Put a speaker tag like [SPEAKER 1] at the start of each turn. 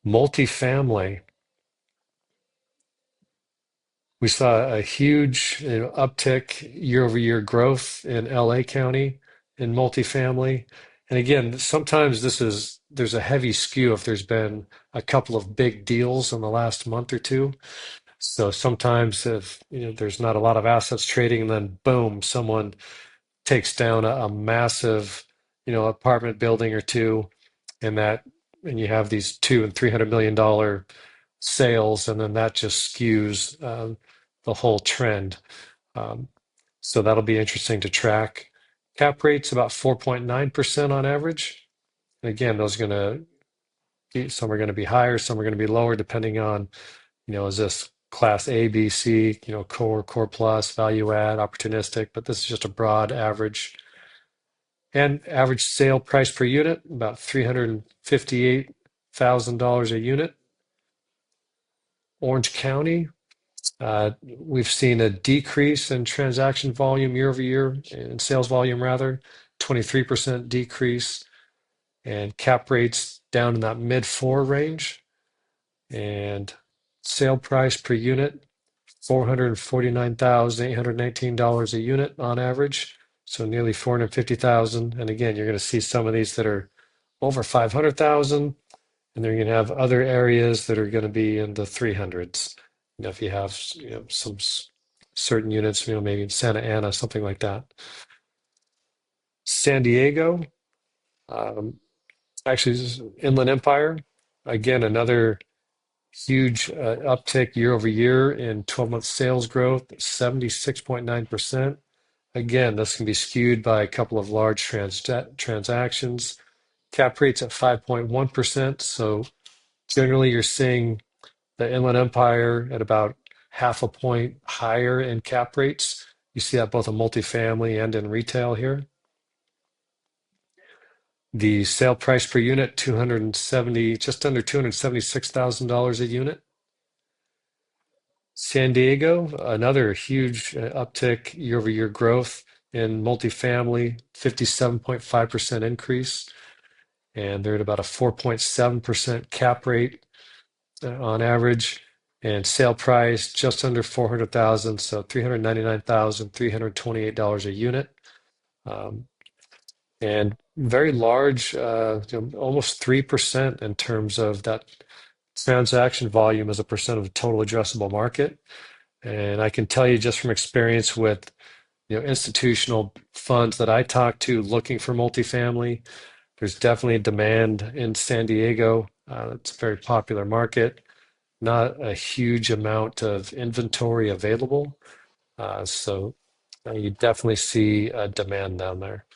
[SPEAKER 1] Multifamily, we saw a huge uptick year over year growth in LA County in multifamily. And again, sometimes there's a heavy skew if there's been a couple of big deals in the last month or two. So sometimes if there's not a lot of assets trading, and then boom, someone takes down a massive apartment building or two, and you have these 200 and $300 million sales, and then that just skews the whole trend. Um, so that'll be interesting to track. Cap rates about 4.9% on average. And again, those are going to be, some are going to be higher, some are going to be lower, depending on, is this class A, B, C, core, core plus, value add, opportunistic, but this is just a broad average. And average sale price per unit, about $358,000 a unit. Orange County, we've seen a decrease in transaction volume year over year, in sales volume rather, 23% decrease, and cap rates down in that mid four range. And sale price per unit, $449,819 a unit on average, so nearly 450,000. And again, you're going to see some of these that are over 500,000, and then you're going to have other areas that are going to be in the 300s. If you have some certain units, maybe in Santa Ana, something like that. San Diego, um, actually, this is Inland Empire. Again, another huge uptick year over year in 12-month sales growth, 76.9%. Again, this can be skewed by a couple of large transactions. Cap rates at 5.1%. So generally, you're seeing the Inland Empire at about half a point higher in cap rates. You see that both in multifamily and in retail here. The sale price per unit, just under $276,000 a unit. San Diego, another huge uptick year over year growth in multifamily, 57.5% increase. And they're at about a 4.7% cap rate on average. And sale price just under 400,000, so $399,328 a unit. Um, and very large, almost 3% in terms of that transaction volume as a percent of the total addressable market. And I can tell you just from experience with institutional funds that I talk to looking for multifamily, there's definitely a demand in San Diego. It's a very popular market, not a huge amount of inventory available. So you definitely see a demand down there.